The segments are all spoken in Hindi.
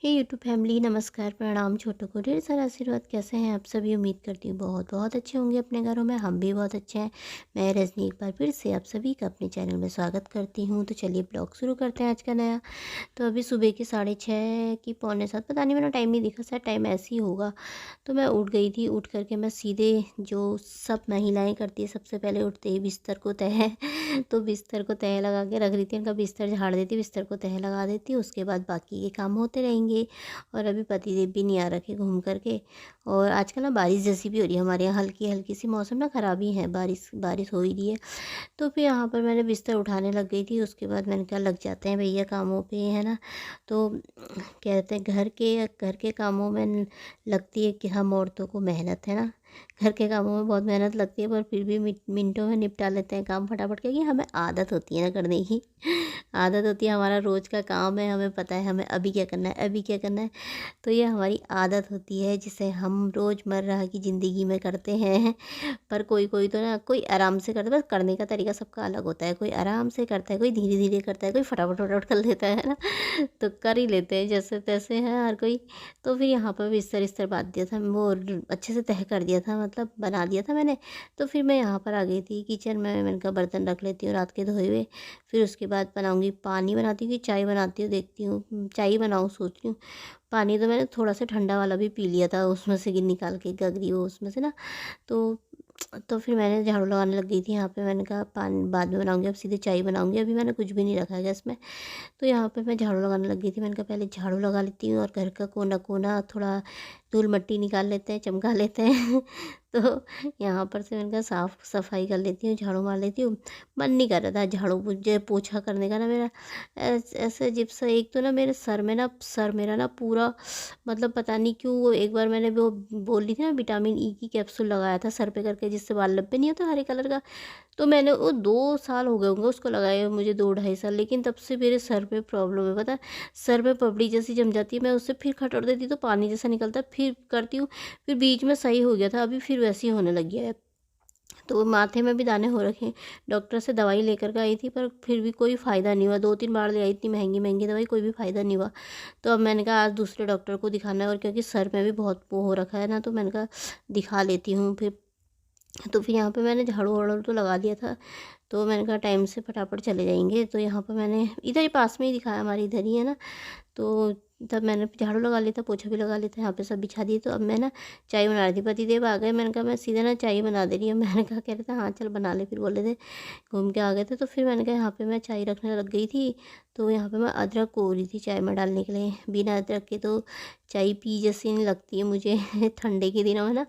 हे यूट्यूब फैमिली, नमस्कार, प्रणाम, छोटों को ढेर सारा आशीर्वाद। कैसे हैं आप सभी? उम्मीद करती हूँ बहुत बहुत अच्छे होंगे अपने घरों में। हम भी बहुत अच्छे हैं। मैं रजनी एक बार फिर से आप सभी का अपने चैनल में स्वागत करती हूँ। तो चलिए ब्लॉग शुरू करते हैं आज का नया। तो अभी सुबह के 6:30 की पौने 7, पता नहीं, मेरा टाइम नहीं दिखा, शायद टाइम ऐसे ही होगा। तो मैं उठ गई थी। उठ करके मैं सीधे, जो सब महिलाएँ करती है, सबसे पहले उठते ही बिस्तर को तह तो बिस्तर को तह लगा के रख रही थी। उनका बिस्तर झाड़ देती, बिस्तर को तह लगा देती, उसके बाद बाकी के काम होते रहेंगे। और अभी पतिदेव भी नहीं आ रखे घूम करके। और आजकल ना बारिश जैसी भी हो रही है हमारे यहाँ, हल्की हल्की सी, मौसम ना ख़राब ही है, बारिश बारिश हो ही रही है। तो फिर यहाँ पर मैंने बिस्तर उठाने लग गई थी। उसके बाद मैंने कहा लग जाते हैं भैया कामों पे, है ना। तो कहते हैं घर के कामों में लगती है कि हम औरतों को मेहनत, है ना। घर के कामों में बहुत मेहनत लगती है, पर फिर भी मिनटों में निपटा लेते हैं काम फटाफट, क्योंकि हमें आदत होती है ना करने की। आदत होती है, हमारा रोज़ का काम है, हमें पता है हमें अभी क्या करना है, अभी क्या करना है। तो ये हमारी आदत होती है जिसे हम रोज़मर्रा की ज़िंदगी में करते हैं। पर कोई कोई तो ना, कोई आराम से करता है, बस करने का तरीका सबका अलग होता है। कोई आराम से करता है, कोई धीरे धीरे करता है, कोई फटाफट फटाफट कर लेता है ना। तो कर ही लेते हैं जैसे तैसे हैं हर कोई। तो फिर यहाँ पर बिस्तर इस्तर बांध दिया था, वो अच्छे से तह कर दिया था, मतलब बना दिया था मैंने। तो फिर मैं यहाँ पर आ गई थी किचन में। मैंने कहा बर्तन रख लेती हूँ रात के धोए हुए। फिर उसके बाद बनाऊँगी, पानी बनाती हूँ कि चाय बनाती हूँ, देखती हूँ। चाय ही बनाऊँ सोच रही हूँ। पानी तो मैंने थोड़ा सा ठंडा वाला भी पी लिया था, उसमें से निकाल के गगरी, वो उसमें से ना। तो फिर मैंने झाड़ू लगाने लग गई थी यहाँ पे। मैंने कहा पानी बाद में बनाऊँगी, अब सीधे चाय बनाऊँगी। अभी मैंने कुछ भी नहीं रखा है गैस में। तो यहाँ पे मैं झाड़ू लगाने लग गई थी। मैंने कहा पहले झाड़ू लगा लेती हूँ और घर का कोना कोना थोड़ा धूल मट्टी निकाल लेते हैं, चमका लेते हैं। तो यहाँ पर से मैंने कहा साफ़ सफाई कर लेती हूँ, झाड़ू मार लेती हूँ। मन नहीं कर रहा था झाड़ू मुझे पोछा करने का ना मेरा। ऐसे अजीब सा, एक तो ना मेरे सर में ना, सर मेरा ना पूरा, मतलब पता नहीं क्यों, वो एक बार मैंने वो बोल रही थी ना, विटामिन ई की कैप्सूल लगाया था सर पे करके, जिससे बाल लंबे नहीं होते हरे कलर का। तो मैंने वो 2 साल हो गए होंगे उसको लगाए हुए मुझे, 2 ढाई साल। लेकिन तब से मेरे सर पे प्रॉब्लम है, पता है। सर पे पपड़ी जैसी जम जाती है, मैं उससे फिर खटोर देती तो पानी जैसा निकलता है, फिर करती हूँ। फिर बीच में सही हो गया था, अभी फिर वैसे ही होने लग गया है। तो माथे में भी दाने हो रखे हैं। डॉक्टर से दवाई लेकर के आई थी, पर फिर भी कोई फ़ायदा नहीं हुआ। 2-3 बार ले आई, इतनी महंगी महंगी दवाई, कोई भी फ़ायदा नहीं हुआ। तो अब मैंने कहा आज दूसरे डॉक्टर को दिखाना है, और क्योंकि सर में भी बहुत वो हो रखा है ना, तो मैंने कहा दिखा लेती हूँ फिर। तो फिर यहाँ पे मैंने झाड़ू वाड़ू तो लगा दिया था। तो मैंने कहा टाइम से फटाफट चले जाएंगे। तो यहाँ पर मैंने इधर ही पास में ही दिखाया, हमारे इधर ही है ना। तो तब मैंने झाड़ू लगा लिया था, पोछा भी लगा लिया था, यहाँ पे सब बिछा दिए। तो अब मैं ना चाय बना रही थी, पतिदेव आ गए। मैंने कहा मैं सीधे ना चाय बना दे रही हूँ। मैंने कहा, कह रहे थे हाँ चल बना ले, फिर बोले थे घूम के आ गए थे। तो फिर मैंने कहा यहाँ पे मैं चाय रखने लग गई थी। तो यहाँ पे मैं अदरक को रही थी चाय में डालने के लिए। बिना अदरक के तो चाय पी जैसी नहीं लगती है मुझे। ठंडे के दिनों में ना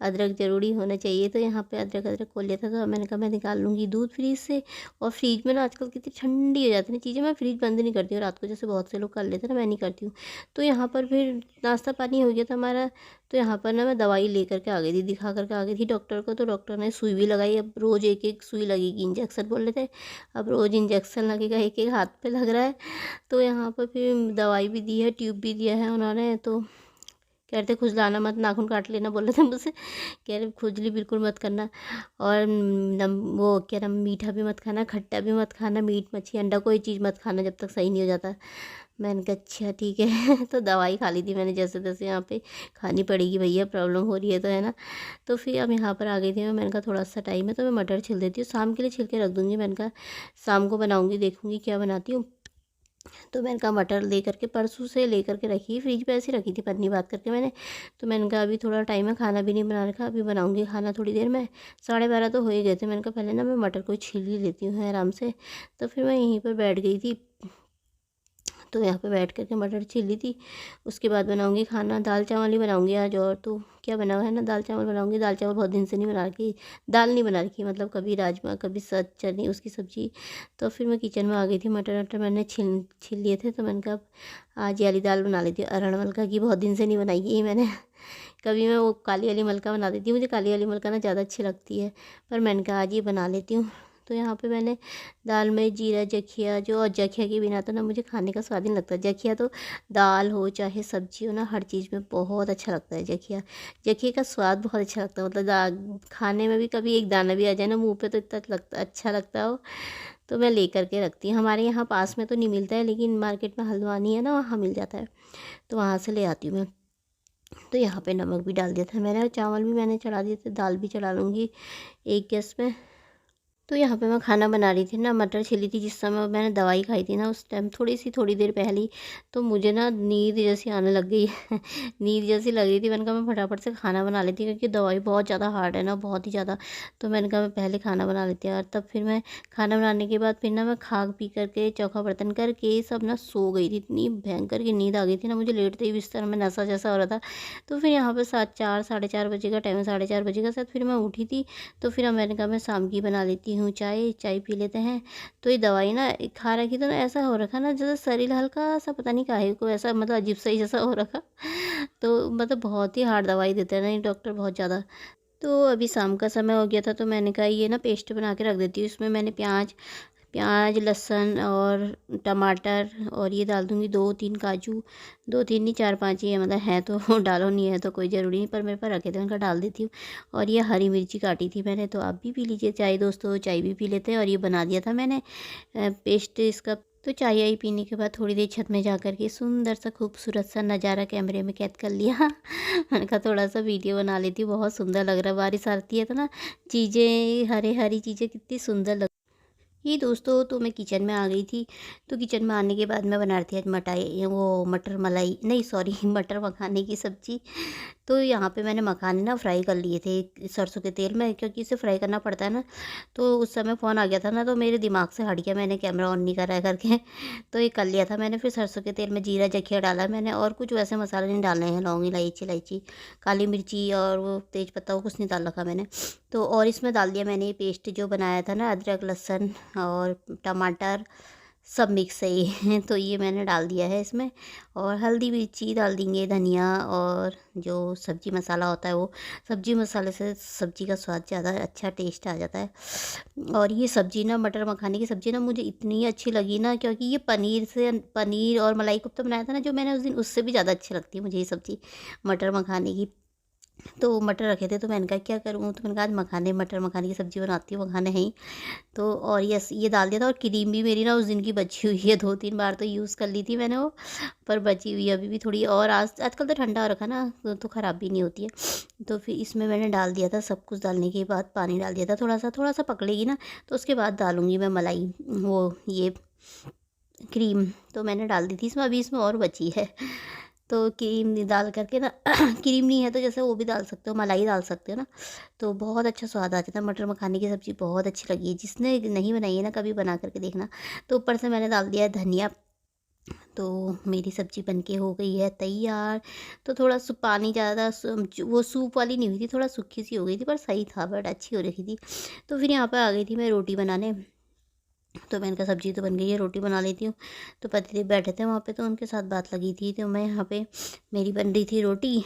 अदरक ज़रूरी होना चाहिए। तो यहाँ पे अदरक अदरक खोल लिया था। तो मैंने कहा मैं निकाल लूँगी दूध फ्रीज से। और फ्रिज में ना आजकल कितनी ठंडी हो जाती है चीज़ें, मैं फ्रिज बंद नहीं करती हूँ रात को, जैसे बहुत से लोग कर लेते हैं ना, मैं नहीं करती हूँ। तो यहाँ पर फिर नाश्ता पानी हो गया था हमारा। तो यहाँ पर ना मैं दवाई लेकर के आ गई थी, दिखा करके आ गई थी डॉक्टर को। तो डॉक्टर ने सुई भी लगाई। अब रोज़ एक एक सुई लगेगी, इंजेक्शन बोल रहे थे। अब रोज़ इंजेक्शन लगेगा, एक एक हाथ पे लग रहा है। तो यहाँ पर फिर दवाई भी दी है, ट्यूब भी दिया है उन्होंने। तो कह रहे थे खुजलाना मत, नाखून काट लेना बोल रहे थे मुझसे। कह रहे खुजली बिल्कुल मत करना। और वो क्या नाम, मीठा भी मत खाना, खट्टा भी मत खाना, मीट मच्छी अंडा कोई चीज़ मत खाना जब तक सही नहीं हो जाता। मैंने कहा अच्छा ठीक है। तो दवाई खा ली थी मैंने जैसे तैसे, यहाँ पे खानी पड़ेगी भैया, प्रॉब्लम हो रही है तो, है ना। तो फिर अब यहाँ पर आ गई थी मैं। मैंने कहा थोड़ा सा टाइम है तो मैं मटर छिल देती हूँ, शाम के लिए छिल के रख दूँगी। मैंने कहा शाम को बनाऊँगी, देखूँगी क्या बनाती हूँ। तो मैंने कहा मटर ले करके, परसों से ले करके रखी, फ्रिज पे ऐसी रखी थी पन्नी बात करके मैंने। तो मैंने कहा अभी थोड़ा टाइम है, खाना भी नहीं बना रखा, अभी बनाऊंगी खाना थोड़ी देर में। 12:30 तो हो ही गए थे। मैंने कहा पहले ना मैं मटर को छील ही लेती हूँ आराम से। तो फिर मैं यहीं पर बैठ गई थी। तो यहाँ पे बैठ कर के मटर छील ली थी। उसके बाद बनाऊंगी खाना, दाल चावल ही बनाऊंगी आज। और तो क्या बना हुआ है ना, दाल चावल बनाऊंगी। दाल चावल बहुत दिन से नहीं बना रखी, दाल नहीं बना रखी, मतलब कभी राजमा कभी चने उसकी सब्जी। तो फिर मैं किचन में आ गई थी। मटर वटर मैंने छील छील लिए थे। तो मैंने कहा आज ये वाली दाल बना लेती हूँ, अरहर मलका की, बहुत दिन से नहीं बनाई है मैंने। कभी मैं वो काली वाली मलका बना देती हूँ, मुझे काली वाली मलका ना ज़्यादा अच्छी लगती है। पर मैंने कहा आज ये बना लेती हूँ। तो यहाँ पे मैंने दाल में जीरा जखिया, जो, और जखिया के बिना तो ना मुझे खाने का स्वाद नहीं लगता। जखिया तो दाल हो चाहे सब्जी हो ना, हर चीज़ में बहुत अच्छा लगता है जखिया। जखिया का स्वाद बहुत अच्छा लगता है, मतलब खाने में भी कभी एक दाना भी आ जाए ना मुँह पे तो इतना लगता अच्छा लगता हो। तो मैं ले कर के रखती हूँ। हमारे यहाँ पास में तो नहीं मिलता है, लेकिन मार्केट में हल्द्वानी है ना, वहाँ मिल जाता है, तो वहाँ से ले आती हूँ मैं। तो यहाँ पे नमक भी डाल दिया था मैंने और चावल भी मैंने चढ़ा दिए थे, दाल भी चढ़ा लूँगी एक गैस में। तो यहाँ पे मैं खाना बना रही थी ना, मटर छिली थी जिस समय मैंने दवाई खाई थी ना, उस टाइम थोड़ी देर पहले ही तो मुझे ना नींद जैसी आने लग गई नींद जैसी लग रही थी। मैंने कहा मैं फटाफट से खाना बना लेती हूँ, क्योंकि दवाई बहुत ज़्यादा हार्ड है ना, बहुत ही ज़्यादा। तो मैंने कहा मैं पहले खाना बना लेती हूँ, और तब फिर मैं खाना बनाने के बाद फिर ना मैं खा पी करके चौका बर्तन करके सब ना सो गई थी। इतनी भयंकर की नींद आ गई थी ना मुझे, लेटते ही बिस्तर में नशा जैसा हो रहा था। तो फिर यहाँ पर 4 साढ़े 4 बजे का टाइम, 4:30 बजे का शायद फिर मैं उठी थी। तो फिर मैंने कहा मैं शाम की बना लेती हूँ चाय पी लेते हैं। तो ये दवाई ना खा रखी तो ना ऐसा हो रखा ना, जैसे शरीर हल्का सा पता नहीं काहे को ऐसा, मतलब अजीब सा ही जैसा हो रखा तो मतलब बहुत ही हार्ड दवाई देते हैं ना ये डॉक्टर, बहुत ज़्यादा। तो अभी शाम का समय हो गया था, तो मैंने कहा ये ना पेस्ट बना के रख देती हूँ। इसमें मैंने प्याज प्याज लहसुन और टमाटर, और ये डाल दूँगी 2-3 काजू, 2-3 नहीं 4-5 ही है, मतलब है तो डालो, नहीं है तो कोई ज़रूरी नहीं, पर मेरे पास रखे थे उनका डाल देती हूँ। और ये हरी मिर्ची काटी थी मैंने, तो आप भी पी लीजिए चाय दोस्तों, चाय भी पी लेते हैं। और ये बना दिया था मैंने पेस्ट इसका। तो चाय आई पीने के बाद थोड़ी देर छत में जा कर के सुंदर सा खूबसूरत सा नज़ारा कैमरे में कैद कर लिया मैंने कहा थोड़ा सा वीडियो बना लेती हूँ, बहुत सुंदर लग रहा है, बारिश आती है तो ना चीज़ें हरी हरी चीज़ें कितनी सुंदर लग। ये दोस्तों तो मैं किचन में आ गई थी। तो किचन में आने के बाद मैं बना रही थी आज मटर मलाई नहीं सॉरी मटर मखाने की सब्ज़ी। तो यहाँ पे मैंने मखाने ना फ्राई कर लिए थे सरसों के तेल में, क्योंकि इसे फ्राई करना पड़ता है ना। तो उस समय फ़ोन आ गया था ना, तो मेरे दिमाग से हट गया, मैंने कैमरा ऑन नहीं करा है करके तो ये कर लिया था मैंने। फिर सरसों के तेल में जीरा जखिया डाला मैंने, और कुछ वैसे मसाले नहीं डालने हैं, लौंग इलायची काली मिर्ची और वो तेज पत्ता, वो कुछ नहीं डाल रखा मैंने। तो और इसमें डाल दिया मैंने ये पेस्ट जो बनाया था ना, अदरक लहसुन और टमाटर सब मिक्स है ये तो ये मैंने डाल दिया है इसमें। और हल्दी मिर्ची डाल देंगे, धनिया और जो सब्ज़ी मसाला होता है वो। सब्ज़ी मसाले से सब्ज़ी का स्वाद ज़्यादा अच्छा टेस्ट आ जाता है। और ये सब्ज़ी ना मटर मखाने की सब्ज़ी ना मुझे इतनी अच्छी लगी ना, क्योंकि ये पनीर और मलाई कोफ्ता बनाया था ना जो मैंने उस दिन, उससे भी ज़्यादा अच्छी लगती है मुझे ये सब्ज़ी मटर मखाने की। तो मटर रखे थे, तो मैंने कहा क्या करूँ, तो मैंने कहा आज मटर मखाने की सब्ज़ी बनाती हूँ, मखाने हैं ही। तो और ये डाल दिया था। और क्रीम भी मेरी ना उस दिन की बची हुई है, 2-3 बार तो यूज़ कर ली थी मैंने वो, पर बची हुई है अभी भी थोड़ी। और आजकल तो ठंडा हो रखा ना, तो ख़राब भी नहीं होती है। तो फिर इसमें मैंने डाल दिया था, सब कुछ डालने के बाद पानी डाल दिया था, थोड़ा सा पकड़ेगी ना, तो उसके बाद डालूँगी मैं मलाई, वो ये क्रीम तो मैंने डाल दी थी इसमें, अभी इसमें और बची है। तो क्रीम डाल करके ना क्रीम नहीं है तो जैसे वो भी डाल सकते हो, मलाई डाल सकते हो ना, तो बहुत अच्छा स्वाद आ जाता है। मटर मखाने की सब्ज़ी बहुत अच्छी लगी है, जिसने नहीं बनाई है ना कभी बना करके देखना। तो ऊपर से मैंने डाल दिया है धनिया। तो मेरी सब्ज़ी बनके हो गई है तैयार। तो थोड़ा पानी ज़्यादा वो सूप वाली नहीं हुई थी, थोड़ा सूखी सी हो गई थी, पर सही था, बट अच्छी हो रखी थी। तो फिर यहाँ पर आ गई थी मैं रोटी बनाने। तो मैंने कहा सब्ज़ी तो बन गई है, रोटी बना लेती हूँ। तो पतिदेव बैठे थे वहाँ पे, तो उनके साथ बात लगी थी, तो मैं यहाँ पे मेरी बन रही थी रोटी।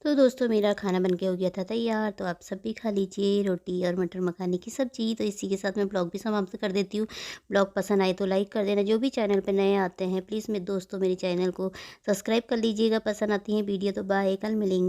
तो दोस्तों मेरा खाना बनके हो गया था तैयार, तो आप सब भी खा लीजिए रोटी और मटर मखाने की सब्ज़ी। तो इसी के साथ मैं ब्लॉग भी समाप्त कर देती हूँ। ब्लॉग पसंद आए तो लाइक कर देना, जो भी चैनल पे नए आते हैं प्लीज़ मेरे दोस्तों मेरे चैनल को सब्सक्राइब कर लीजिएगा। पसंद आती हैं वीडियो तो बाय, कल मिलेंगे।